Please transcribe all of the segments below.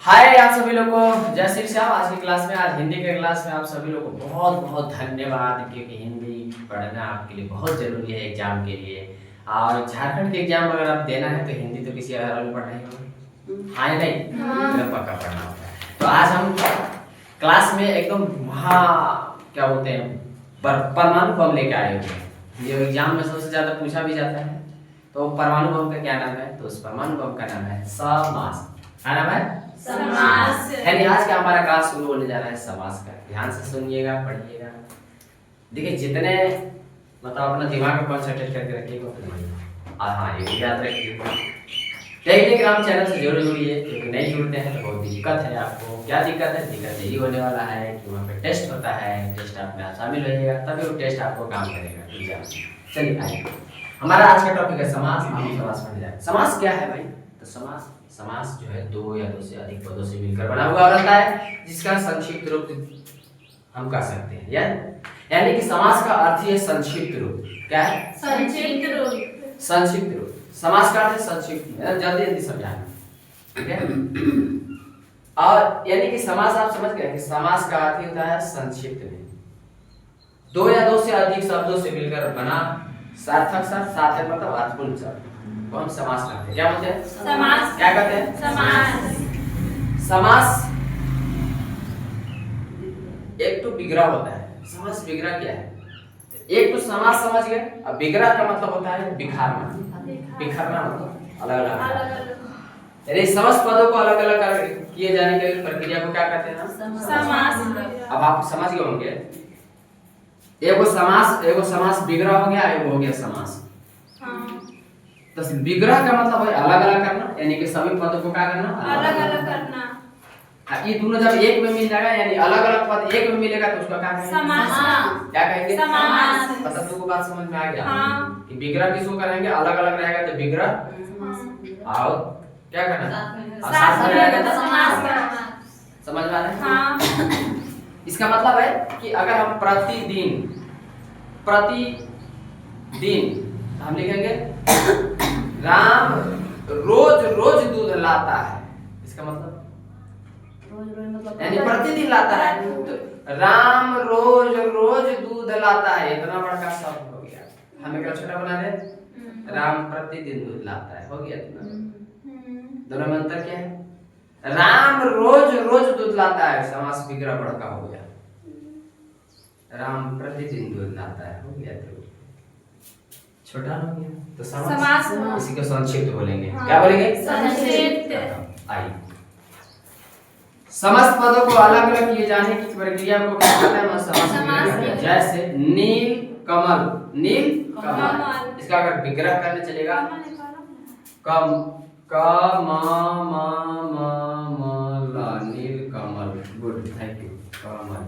हाय आप सभी लोग को जय श्री श्याम। आज की क्लास में, आज हिंदी के क्लास में आप सभी लोग को बहुत बहुत धन्यवाद, क्योंकि हिंदी पढ़ना आपके लिए बहुत जरूरी है एग्जाम के लिए। और झारखंड के एग्जाम अगर आप देना है तो हिंदी तो किसी और में पढ़ना ही होगा, हाँ या नहीं? तो पक्का पढ़ना होगा। तो आज हम क्लास में एकदम क्या बोलते हैं परमाणु बम लेके आए हुए हैं। ये एग्जाम में सबसे ज्यादा पूछा भी जाता है। तो परमाणु बम का क्या नाम है? तो उस परमाणु बम का नाम है समास। क्या नाम है? समास। यानी आज का हमारा क्लास शुरू होने जा रहा है समास का। ध्यान से सुनिएगा, पढ़िएगा। देखिए जितने मतलब अपना दिमाग में कंसंट्रेट करके रखिएगा। हाँ, ये भी याद रखिएगा। टेलीग्राम चैनल से जरूर जुड़िए, क्योंकि नहीं जुड़ते हैं तो बहुत दिक्कत है आपको। क्या दिक्कत है? दिक्कत यही होने वाला है कि वहाँ पे टेस्ट होता है। टेस्ट आप में शामिल होइएगा तभी वो टेस्ट आपको काम करेगा एग्जाम। चलिए आइए, हमारा आज का टॉपिक है समास। हम समास पढ़ने जाएंगे। समास क्या है भाई? तो समास जो है दो या दो से अधिक पदों से मिलकर बना हुआ रहता है, जिसका संक्षिप्त रूप हम कह सकते हैं। यानी कि समास का अर्थ है संक्षिप्त रूप। क्या है? संक्षिप्त रूप। संक्षिप्त रूप। समास का अर्थ है संक्षिप्त। जल्दी जल्दी समझाना, ठीक है? और यानी कि समास आप समझ गए कि समास का अर्थ होता है संक्षिप्त में दो या दो से अधिक शब्दों से मिलकर बना सार्थक शब्द, सार्थक मतलब अर्थपूर्ण शब्द को हम समास कहते हैं। क्या बोलते हैं? समास। क्या कहते हैं? समास। समास एक तो विग्रह होता है। समास विग्रह क्या है? एक तो समास समझ गए, अब विग्रह का मतलब होता है बिखारना। बिखरना मतलब अलग अलग यानी समस्त पदों को अलग अलग किए जाने के प्रक्रिया को क्या कहते हैं? समास। अब आप समझ गए होंगे, एगो समास विग्रह हो गया, एगो हो गया समास। तो विग्रह का मतलब है अलग अलग करना, यानी कि सभी पदों को क्या करना? अलग अलग करना। ये दोनों जब एक में मिल जाएगा, यानी अलग अलग पद एक में मिलेगा तो उसका क्या कहेंगे? समास। क्या कहेंगे? समास। मतलब तुमको बात समझ में आ गया? हाँ। कि विग्रह किसको करेंगे? अलग अलग रहेगा तो विग्रह, और क्या करना? साथ में रहेगा तो समास। समझ में आ रहा है? हाँ। इसका मतलब है कि अगर हम प्रतिदिन हम लिखेंगे राम रोज रोज दूध लाता है। इसका मतलब यानी प्रतिदिन लाता है, तो राम रोज रोज दूध लाता है। इतना बड़ा शब्द हो गया। हम एक छोटा बना दे, राम प्रतिदिन दूध लाता है, हो गया इतना। दोनों में अंतर क्या है? राम रोज रोज दूध लाता है, समास विग्रह बड़ा हो गया। राम प्रतिदिन दूध लाता है, हो गया तो छोटा हो गया। तो समास इसी को संक्षिप्त बोलेंगे। क्या बोलेंगे? संक्षिप्त। आइए, समस्त पदों को अलग अलग किए जाने की प्रक्रिया को क्या कहते हैं? समास। जैसे नील कमल। नील कमल, इसका अगर विग्रह करने चलेगा नील कमल। Good, thank you. कमल,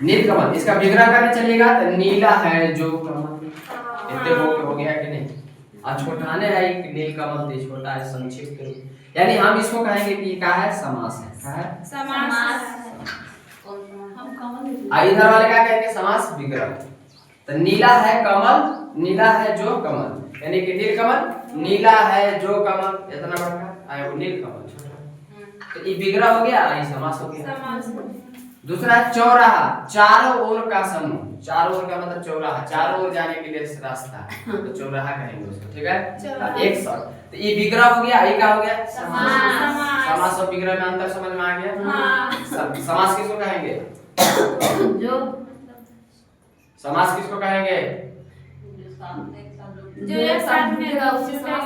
नील कमल, इसका विग्रह करने चलेगा तो नीला है जो कमल। इतने हो गया कि नहीं? और छोटाने है एक नील कमल, तो छोटा है संक्षिप्त रूप। यानी हम इसको कहेंगे कि क्या है? समास है। क्या है? समास। इधर वाले क्या कहेंगे? समास विग्रह। तो नीला है कमल, नीला है जो कमल, यानी कि नील कमल, नीला है जो कमल। इतना बड़ा है वो नील कमल, छोटा। तो ये विग्रह हो गया, ये समास हो गया। दूसरा है चौराहा। चारों ओर का समूह। चारों ओर का मतलब चौराहा, चारों ओर जाने के लिए रास्ता, तो चौराहा कहेंगे उसको, ठीक है? एक शब्द, तो ये विग्रह हो गया। ये क्या हो गया? समास और विग्रह में अंतर समझ में आ गया? हाँ। समास किसको कहेंगे? जो समास किसको कहेंगे? जो एक साथ में होगा उसे समास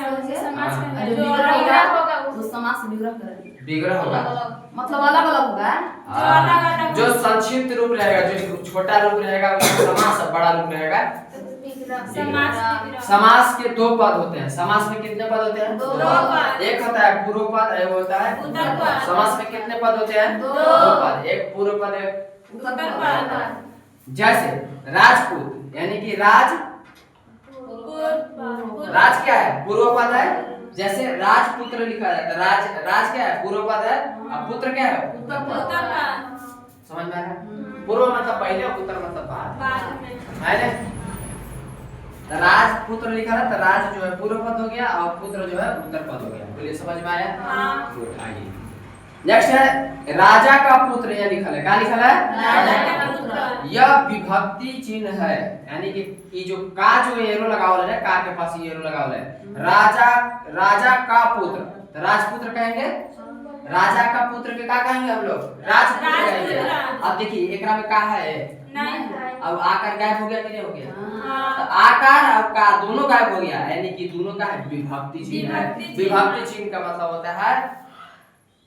कहेंगे। जो विग्रह होगा उसे समास विग्रह करेंगे। विग्रह होगा मतलब अलग अलग होगा। जो संक्षिप्त रूप रहेगा, जो छोटा रूप रहेगा उसका समास, बड़ा रूप रहेगा समास के दो पद होते हैं। समास में कितने पद होते हैं? दो पद। एक होता है पूर्व पद, एक होता है उत्तर पद। समास में कितने पद होते हैं? दो पद, एक पूर्व पद, एक उत्तर पद। जैसे राजपूत, यानी कि राज क्या है? पूर्व पद है। जैसे राजपुत्र लिखा जाता है, राज क्या है? पूर्व पद है, और पुत्र क्या है? उत्तर पद। समझ में आ रहा है? पूर्व मतलब पहले, उत्तर मतलब बाद में, है ना? राजपुत्र लिखा है तो राज जो है पूर्व पद हो गया, और पुत्र जो है उत्तर पद हो गया। बोलिए समझ में आया? हाँ। गुड, आइए नेक्स्ट है राजा का पुत्र, यह लिखल है, क्या लिखल है? राजा का पुत्र। यह विभक्ति चिन्ह है, यानी कि ये जो का जो एरो लगावल है, का के पास एरो लगावल है, राजा का पुत्र, तो राजपुत्र कहेंगे, राजा का पुत्र के का कहेंगे हम लोग? राजपुत्र कहेंगे। अब देखिए एकरा में का है, अब आकार गायब हो गया कि नहीं हो गया? तो आकार और का दोनों गायब हो गया, यानी कि दोनों का विभक्ति चिन्ह है। विभक्ति चिन्ह का मतलब होता है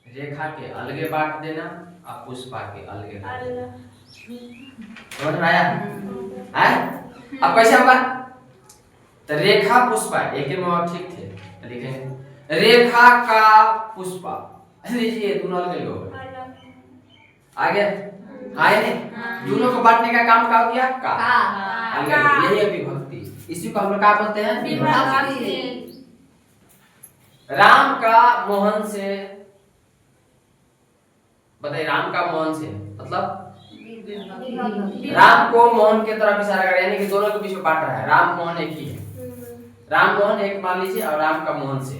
रेखा के अलगे बांट देना और पुष्पा के अलगे बांट देना। समझ में आया? हैं? अब कैसे होगा? तो रेखा पुष्पा एक ही में ठीक थे, तो लिखेंगे रेखा का पुष्पा, लीजिए दोनों अलग हो गए। आगे आए नहीं, दोनों को बांटने का काम क्या किया? का अलग, यही है विभक्ति। इसी को हम लोग क्या बोलते हैं? विभक्ति। राम का मोहन से, बताइए राम का मोहन से मतलब राम को मोहन की तरफ इशारा कर, यानी कि दोनों के बीच में बांट रहा है। राम मोहन एक ही है, राम मोहन एक मान लीजिए, और राम का मोहन से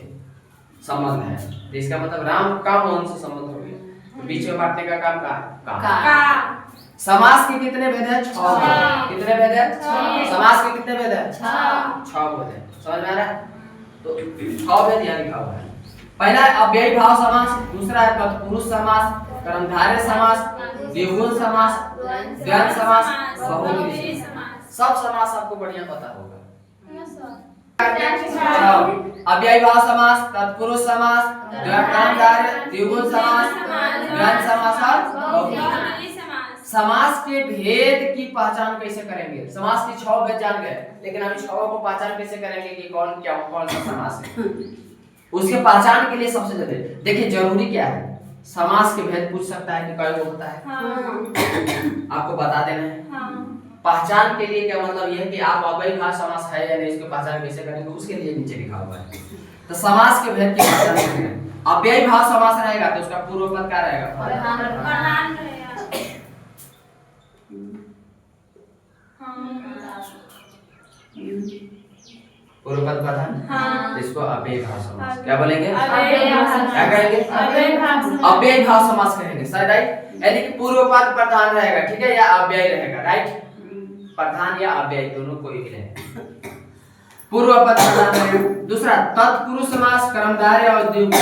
संबंध है, तो इसका मतलब राम का मोहन से संबंध हो गया, तो बीच में बांटने का काम का। समास के कितने भेद है? 6। कितने भेद है? समास के कितने भेद है? 6 भेद है। समझ में आ रहा है? तो 6 भेद यहाँ लिखा हुआ है। पहला है अव्ययी भाव समास, दूसरा है तत्पुरुष समास, कर्मधारय समास, द्विगुण समास, द्वंद्व समास, बहुव्रीहि समास। सब समास आपको बढ़िया पता होगा। अव्ययी भाव समास, तत्पुरुष समास, कर्मधारय, द्विगुण समास, द्वंद्व समास और बहुव्रीहि समास। समास के भेद की पहचान कैसे करेंगे? समास के 6 भेद जान गए, लेकिन अभी 6 को पहचान कैसे करेंगे कि कौन सा समास है? उसके पहचान के लिए सबसे ज्यादा देखिए जरूरी क्या है, समास के भेद पूछ सकता है कि कई होता है, आपको बता देना है। पहचान के लिए क्या मतलब यह है कि आप अव्ययी भाव समास है या नहीं, इसकी पहचान कैसे करेंगे, उसके लिए नीचे लिखा हुआ है। तो समास के भेद की पहचान करेंगे। अव्ययी भाव समास रहेगा तो उसका पूर्व पद क्या रहेगा? प्रधान रहेगा। पूर्व पद प्रधान, इसको अव्ययी भाव समास क्या बोलेंगे? क्या कहेंगे? अव्ययी भाव समास कहेंगे। सही राइट, यानी कि पूर्व पद प्रधान रहेगा, ठीक है, या अव्ययी रहेगा। राइट, प्रधान या अव्ययी दोनों कोई भी रहेगा, पूर्व पद प्रधान रहेगा। दूसरा तत्पुरुष समास, कर्मधारय और द्विगु।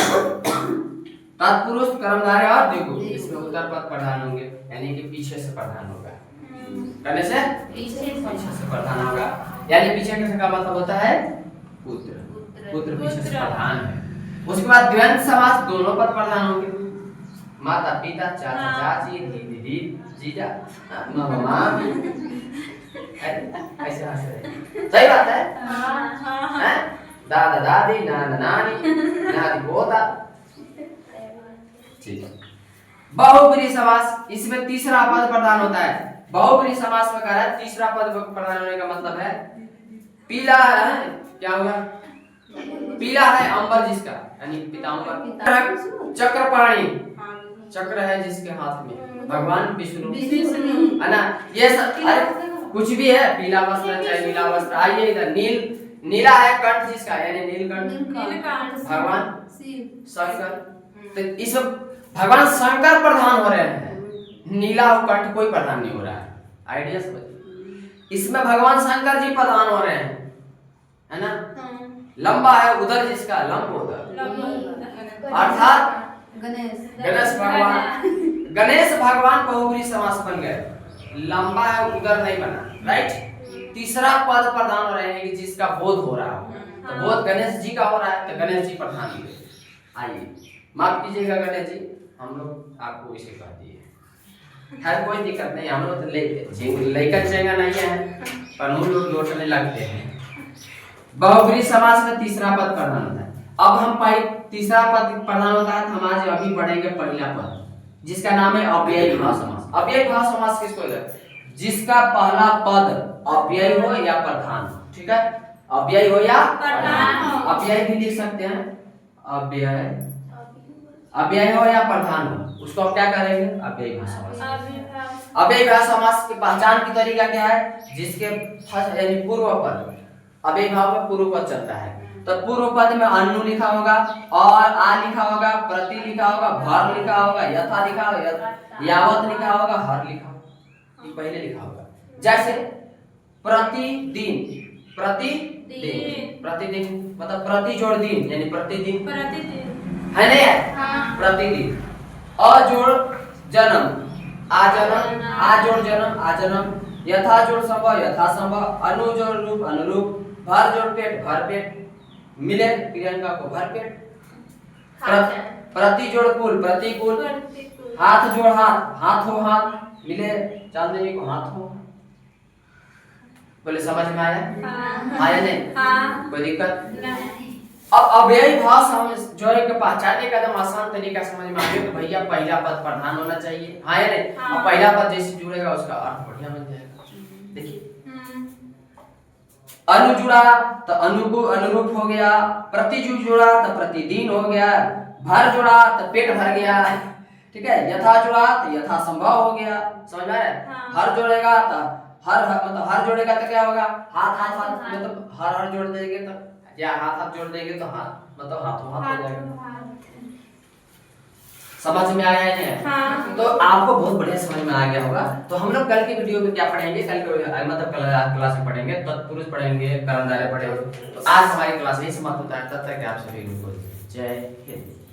तत्पुरुष, कर्मधारय और द्विगु, इसमें उत्तर पद प्रधान होंगे, यानी कि पीछे से प्रधान होगा। करने से पीछे से प्रधान होगा, यानी पीछे का मतलब होता है पुत्र। पुत्र पीछे से प्रधान है। उसके बाद द्वंद्व समास, दोनों पद प्रधान होंगे, माता पिता, चाचा चाची, दीदी दीदी, जीजा मामा। ऐसे हंस रहे, सही बात है? हैं? दादा दादी, नाना नानी, नानी पोता। ठीक है। बहुव्रीहि समास, इसमें तीसरा पद प्रधान होता है। बहुव्रीहि समास में कह रहा है तीसरा पद प्रधान होने का मतलब है पीला है, क्या हुआ? पीला है अंबर जिसका, यानी पीतांबर। चक्रपाणी, चक्र है जिसके हाथ में, भगवान विष्णु है ना। ये सब अरे कुछ भी है, पीला वस्त्र चाहे नीला वस्त्र। आइए इधर, नीला है कंठ जिसका, यानी नीलकंठ भगवान शंकर। तो इस भगवान शंकर प्रधान हो रहे हैं, नीला और कंठ कोई प्रधान नहीं हो रहा है। आइडिया समझिए, इसमें भगवान शंकर जी प्रधान हो रहे हैं, है ना। लंबा है उधर जिसका, लंबोदर, अर्थात गणेश भगवान। गणेश भगवान बहुव्रीहि समास बन गए, लंबा है उधर नहीं बना। राइट, तीसरा पद प्रधान हो रहे हैं कि जिसका बोध हो रहा हो, तो बोध गणेश जी का हो रहा है, तो गणेश जी प्रधान हुए। आइए माफ कीजिएगा गणेश जी, हम लोग आपको इसे कह दिए है, कोई दिक्कत नहीं। हम लोग लेकर चेंगा नहीं है, पर हम लोग लौटने लगते हैं। बहुव्रीहि समास में तीसरा पद प्रधान होता है। अब हम तीसरा पद प्रधान होता है, हम आज अभी पढ़ेंगे पहला पद, जिसका नाम है अव्ययी भाव समास। अव्ययी भाव समास किसको कहते हैं? जिसका पहला पद अव्ययी हो या प्रधान हो, ठीक है, अव्ययी हो या प्रधान हो। अव्ययी भी लिख सकते हैं, अव्ययी हो या प्रधान हो, उसको आप क्या करेंगे? अव्ययी भाव समास। अव्ययी भाव समास की पहचान की तरीका क्या है? जिसके यानी पूर्व पद, अव्ययी भाव में पूर्व पद चलता है, तो पूर्व पद में अन्नु लिखा होगा और आ लिखा होगा, प्रति लिखा होगा, भर लिखा होगा, यथा लिखा होगा, यावत लिखा होगा, हर लिखा होगा, ये पहले लिखा होगा। जैसे प्रतिदिन, प्रतिदिन, प्रतिदिन मतलब प्रति जोड़ दिन यानी प्रतिदिन, है ना यार? हाँ। प्रतिदिन। अ जोड़ जन्म, आ जन्म, आ जोड़ जन्म, आ जन्म, यथा जोड़ संभव, यथा संभव, अनु जोड़ रूप, अनुरूप, भर जोड़ पेट, भर पेट, मिले प्रियंका को भर पेट, प्रति जोड़ कुल, प्रतिकूल, हाथ जोड़ हाथ, हाथ हो हाथ, मिले चांदनी को हाथ हो। बोले समझ में आया? आया नहीं? कोई दिक्कत? अब अव्ययी भाव समझ जो है कि पहचानने का एकदम आसान तरीका समझ में आ गया कि भैया पहला पद प्रधान होना चाहिए, हाँ या नहीं? और पहला पद जैसे जुड़ेगा उसका अर्थ बढ़िया बन जाएगा। देखिए अनु जुड़ा तो अनु को अनुरूप हो गया, प्रतिजु जुड़ा तो प्रतिदिन हो गया, भर जुड़ा तो पेट भर गया, ठीक है? यथा जुड़ा तो यथा संभव हो गया, समझ में आया? हर जोड़ेगा तो हर मतलब हर जोड़ेगा तो क्या होगा? हाथ हाथ हाथ मतलब हर जोड़ देंगे तो या हाथ हाथ जोड़ देंगे तो हाथ मतलब हाथों हाथ हो जाएगा। समझ में आया है नहीं? हाँ। तो आपको बहुत बढ़िया समझ में आ गया होगा। तो हम लोग कल की वीडियो में क्या पढ़ेंगे? कल के मतलब कल क्लास में पढ़ेंगे तत्पुरुष पढ़ेंगे, कर्मधारय पढ़ेंगे। तो आज हमारी क्लास यही समाप्त होता है। तब तक आप सभी को जय हिंद।